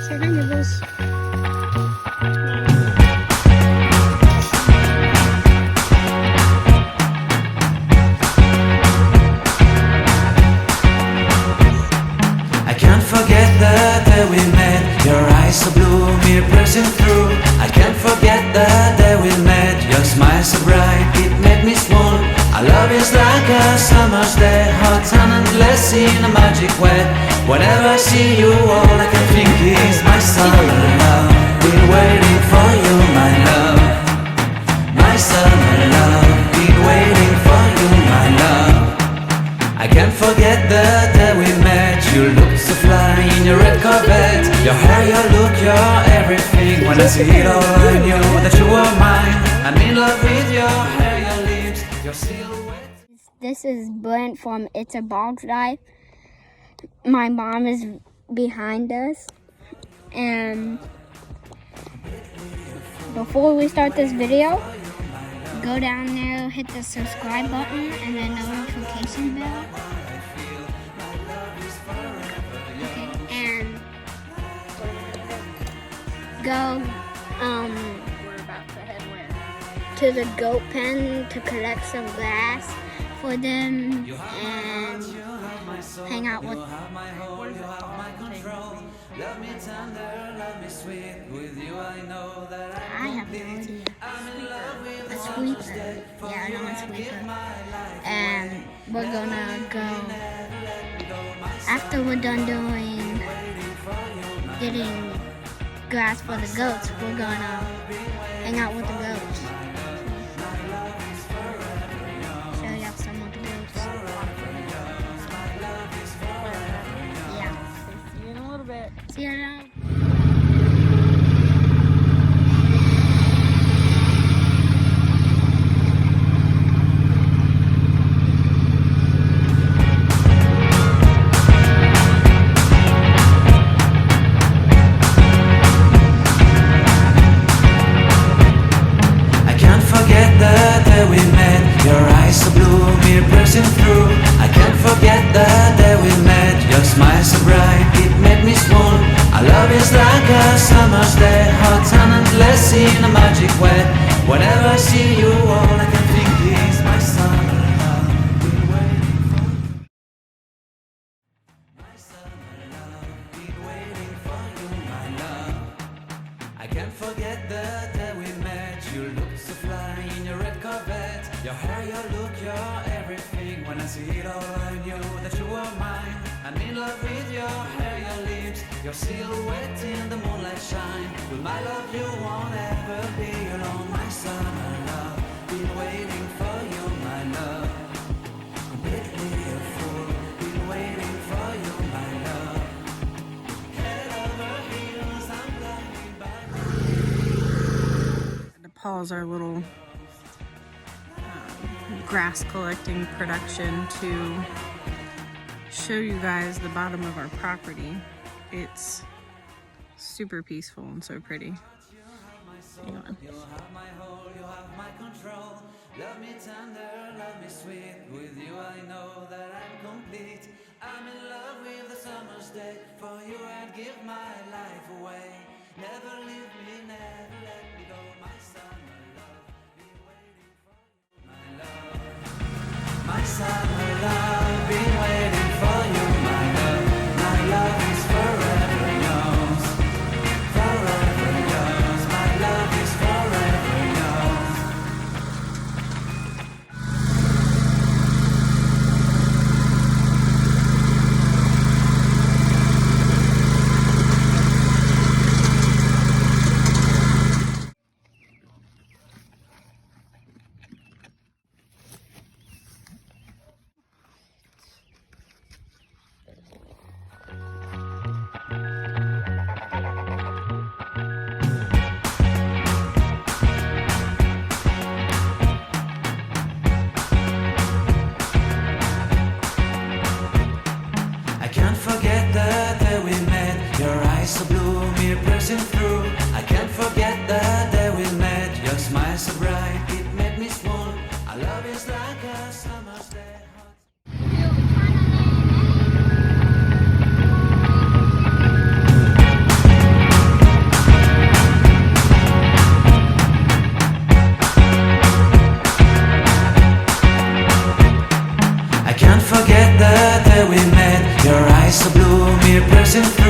Seven levels. I can't forget the day we met. Your eyes so blue, me piercing through. I can't forget the day we met. Your smile so bright, it made me swoon. Our love is like a summer's day, hot and endless in a magic way. Whenever I see you, all I can think is my summer love. Been waiting for you, my love. My summer love. Been waiting for you, my love. I can't forget the day we met. You looked so fly in your red Corvette. Your hair, your look, your everything. When I see it all, I knew that you were mine. I'm in love with your hair, your lips, your silhouette. This is Brent from It's a Bog Drive. My mom is behind us. And before we start this video, go down there, hit the subscribe button and the notification bell. Okay, and go We're about to head where? to the goat pen to collect some grass for them and hang out with. Love me tender, love me sweet. With you I know that I have no idea. A sweeper. Yeah, I know a sweeper. And we're gonna go after we're done doing getting grass for the goats. We're gonna hang out with the goats. Show you some of the goats. Yeah. See you in a little bit. See you now. I can't forget the day we met. Your eyes so blue, me piercing through. I can't forget the day we met. Your smile so bright, it made me swoon. Our love is like a summer's day, hot and endless in a magic way. Whenever I see you, all I can think is my summer love. Been waiting for you. My summer love. Been waiting for you, my love. I can't forget the day we met. You looked so fly in your red Corvette. Your hair, your look, your everything. When I see it all, I knew that you were mine. I'm in love with your hair, your lips, your silhouette in the moonlight shine. With my love, you won't ever be alone. My summer love, been waiting for you, my love. Completely a fool, been waiting for you, my love. Head over heels, I'm blinded by. To pause our little grass collecting production to show you guys the bottom of our property. It's super peaceful and so pretty. Hang on. You'll have my whole, you'll have my control. Love me tender, love me sweet. With you I know that I'm complete. I'm in love with the summer's day. For you I'd give my life away. Never leave me, never let me go. My summer love, been waiting for you, my love. My summer love, been waiting for you, my love. My love is forever yours. Forever yours. My love is forever yours. forget the day we met. Your eyes so blue, me piercing through.